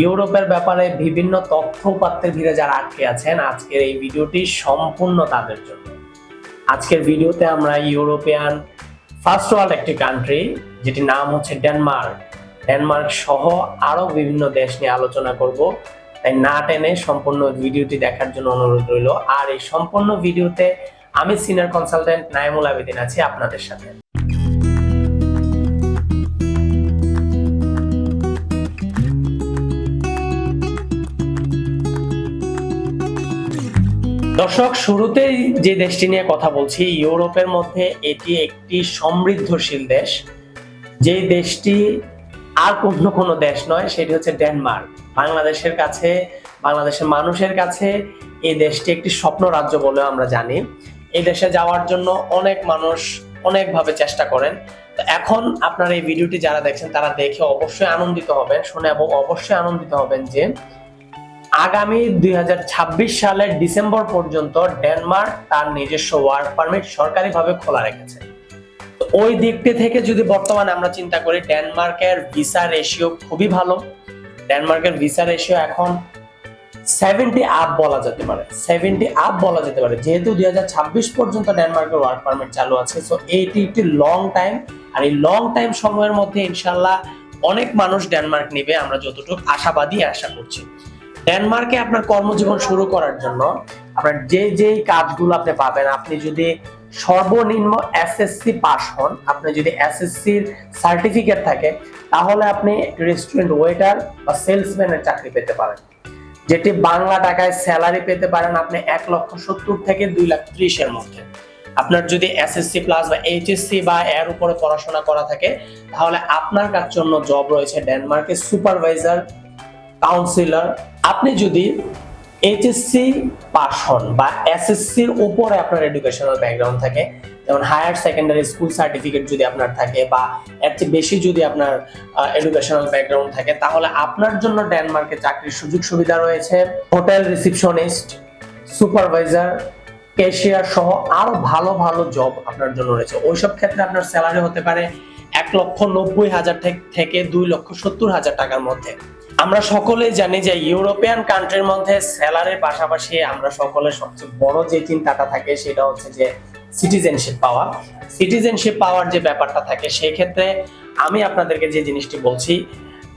ইউরোপের ব্যাপারে বিভিন্ন তথ্য উপাত্তের ভিড়ে যারা আটকে আছেন, আজকের এই ভিডিওটি সম্পূর্ণ তাদের জন্য। আজকের ভিডিওতে আমরা ইউরোপিয়ান ফার্স্ট ওয়ার্ল্ড একটি কান্ট্রি, যেটির নাম হচ্ছে ডেনমার্ক সহ আরো বিভিন্ন দেশ নিয়ে আলোচনা করব। তাই না টেনে সম্পূর্ণ ভিডিওটি দেখার জন্য অনুরোধ রইল। আর এই সম্পূর্ণ ভিডিওতে আমি সিনিয়র কনসালটেন্ট নাইমুল আবেদিন আছি আপনাদের সাথে। দর্শক, শুরুতেই যে দেশটি নিয়ে কথা বলছি, ইউরোপের মধ্যে এটি একটি সমৃদ্ধশীল দেশ। যে দেশটি আর কোনো দেশ নয়, সেটি হচ্ছে ডেনমার্ক। বাংলাদেশের কাছে, বাংলাদেশের মানুষের কাছে এই দেশটি একটি স্বপ্ন রাজ্য বলে আমরা জানি। এই দেশে যাওয়ার জন্য অনেক মানুষ অনেকভাবে চেষ্টা করেন। তো এখন আপনারা এই ভিডিওটি যারা দেখছেন তারা দেখে অবশ্যই আনন্দিত হবেন, শুনে এবং অবশ্যই আনন্দিত হবেন যে আগামী 2026 সালের ডিসেম্বর পর্যন্ত ডেনমার্ক তার নিজস্ব ওয়ার্ক পারমিট সরকারিভাবে খোলা রেখেছে। তো ওই দিকটি থেকে যদি বর্তমানে আমরা চিন্তা করি, ডেনমার্কের ভিসা রেশিও খুবই ভালো। ডেনমার্কের ভিসা রেশিও এখন 70 আপ বলা যেতে পারে, 70 আপ বলা যেতে পারে। যেহেতু 2026 পর্যন্ত ডেনমার্কের ওয়ার্ক পারমিট চালু আছে, সো এইটি একটি লং টাইম। আর এই লং টাইম সময়ের মধ্যে ইনশাল্লাহ অনেক মানুষ ডেনমার্ক নেবে, আমরা যতটুকু আশাবাদী আশা করছি। ডেনমার্কে আপনার কর্মজীবন শুরু করার জন্য আপনার যে কাজগুলো আপনি পাবেন, আপনি যদি সর্বনিম্ন এসএসসি পাস হন, আপনি যদি এসএসসির সার্টিফিকেট থাকে, তাহলে আপনি রেস্টুরেন্ট ওয়েটার বা সেলসম্যানের চাকরি পেতে পারেন, যেটি বাংলা টাকায় স্যালারি পেতে পারেন আপনি 1,70,000 থেকে 2,30,000 এর মধ্যে। আপনার যদি এসএসসি প্লাস বা এইচএসসি বা এর উপরে পড়াশোনা করা থাকে, তাহলে আপনার কার জন্য জব রয়েছে ডেনমার্কে সুপারভাইজার, কাউন্সিলর। আপনি যদি এইচএসসি পাস হন বা এসএসসির উপরে আপনার এডুকেশনাল ব্যাকগ্রাউন্ড থাকে, যেমন হায়ার সেকেন্ডারি স্কুল সার্টিফিকেট যদি আপনার থাকে বা এর চেয়ে বেশি যদি আপনার এডুকেশনাল ব্যাকগ্রাউন্ড থাকে, তাহলে আপনার জন্য ডেনমার্কে চাকরির সুযোগ সুবিধা রয়েছে। হোটেল রিসিপশনিস্ট, সুপারভাইজার, ক্যাশিয়ার সহ আরো ভালো ভালো জব আপনার জন্য রয়েছে। ওইসব ক্ষেত্রে আপনার স্যালারি হতে পারে 1,90,000 থেকে 2,70,000 টাকার মধ্যে। আমরা সকলেই জানি যে ইউরোপিয়ান কান্ট্রির মধ্যে স্যালারির পাশাপাশি আমরা সকলের সবচেয়ে বড় যে চিন্তাটা থাকে সেটা হচ্ছে যে সিটিজেনশিপ পাওয়া। সিটিজেনশিপ পাওয়ার যে ব্যাপারটা থাকে, সেই ক্ষেত্রে আমি আপনাদেরকে যে জিনিসটি বলছি,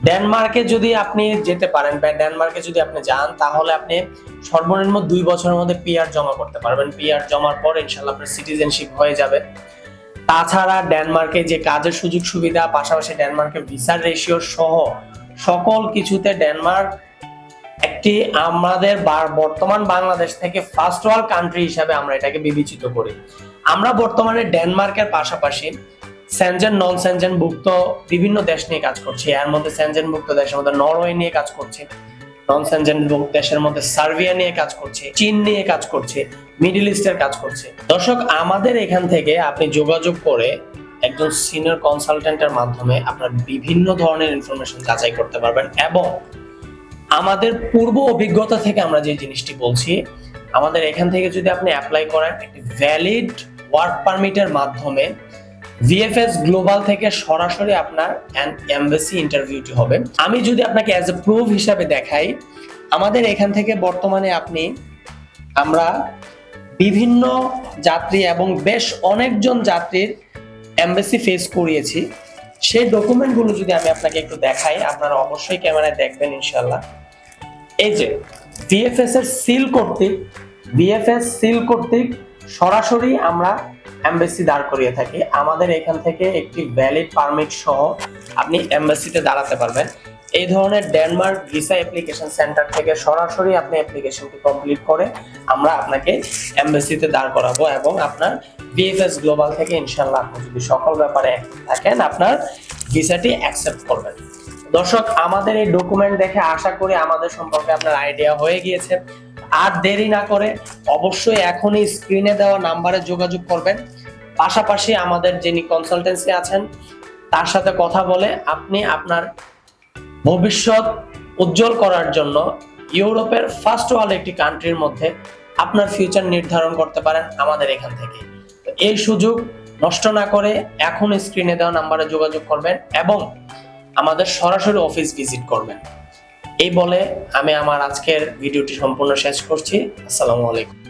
ডেনমার্কে যদি আপনি যেতে পারেন বা ডেনমার্কে যদি আপনি যান, তাহলে আপনি সর্বনিম্ন 2 বছরের মধ্যে পিআর জমা করতে পারবেন। পিআর জমার পর ইনশাআল্লাহ আপনার সিটিজেনশিপ হয়ে যাবে। তাছাড়া ডেনমার্কে যে কাজের সুযোগ সুবিধা, পাশাপাশি ডেনমার্কের ভিসার রেশিও সহ সকল কিছুতে ডেনমার্ক একটি আমাদের বর্তমান বাংলাদেশ থেকে ফার্স্ট ওয়ার্ল্ড কান্ট্রি হিসাবে আমরা এটাকে বিবেচিত করি। আমরা বর্তমানে ডেনমার্কের পাশাপাশি সেনজেন, নন সেনজেন ভুক্ত বিভিন্ন দেশ নিয়ে কাজ করছি। এর মধ্যে সেনজেন ভুক্ত দেশের মধ্যে নরওয়ে নিয়ে কাজ করছি, নন সেনজেন দেশের মধ্যে সার্বিয়া নিয়ে কাজ করছি, চীন নিয়ে কাজ করছি, মিডল ইস্টের কাজ করছি। দর্শক, আমাদের এখান থেকে আপনি যোগাযোগ করে একজন সিনিয়র কনসালটেন্টের মাধ্যমে আপনার বিভিন্ন ধরনের ইনফরমেশন যাচাই করতে পারবেন। এবং আমাদের পূর্ব অভিজ্ঞতা থেকে আমরা যে জিনিসটি বলছি, আমাদের এখান থেকে যদি আপনি অ্যাপ্লাই করেন একটি ভ্যালিড ওয়ার্ক পারমিটের মাধ্যমে, ভিএফএস গ্লোবাল থেকে সরাসরি আপনার এমবেসি ইন্টারভিউটি হবে। আমি যদি আপনাকে অ্যাজ এ প্রুফ হিসাবে দেখাই, আমাদের এখান থেকে বর্তমানে আমরা বিভিন্ন যাত্রী এবং বেশ অনেকজন যাত্রীর এমবেসি ফেস করিয়েছি। সেই ডকুমেন্টগুলো যদি আমি আপনাকে একটু দেখাই, আপনারা অবশ্যই ক্যামেরায় দেখবেন ইনশাআল্লাহ। এই যে ভিএফএস সিল কর্তৃক সরাসরি আমরা এমবেসি দাঁড় করিয়ে থাকি। আমাদের এখান থেকে একটি ভ্যালিড পারমিট সহ আপনি এমবেসিতে দাঁড়াতে পারবেন। এই ধরনের ডেনমার্ক ভিসা অ্যাপ্লিকেশন সেন্টার থেকে সরাসরি আপনি অ্যাপ্লিকেশনটি কমপ্লিট করে আমরা আপনাকে এমবেসিতে দাঁড় করাবো এবং আপনার ভিএফএস গ্লোবাল থেকে ইনশাআল্লাহ আপনি যদি সকল ব্যাপারে থাকেন, আপনার ভিসাটি অ্যাকসেপ্ট করবেন। দর্শক, আমাদের এই ডকুমেন্ট দেখে আশা করি আমাদের সম্পর্কে আপনার আইডিয়া হয়ে গিয়েছে। আর দেরি না করে অবশ্যই এখনই স্ক্রিনে দেওয়া নাম্বারে যোগাযোগ করবেন। পাশাপাশি আমাদের যিনি কনসালটেন্সি আছেন তার সাথে কথা বলে আপনি আপনার ভবিষ্যৎ উজ্জ্বল করার জন্য ইউরোপের ফার্স্ট ওয়ার্ল্ড একটি কান্ট্রির মধ্যে আপনার ফিউচার নির্ধারণ করতে পারেন আমাদের এখান থেকে। এই সুযোগ নষ্ট না করে এখন স্ক্রিনে দেওয়া নাম্বারে যোগাযোগ করবেন এবং আমাদের সরাসরি অফিস ভিজিট করবেন। এই বলে আমি আমার আজকের ভিডিওটি সম্পূর্ণ শেষ করছি। আসসালামু আলাইকুম।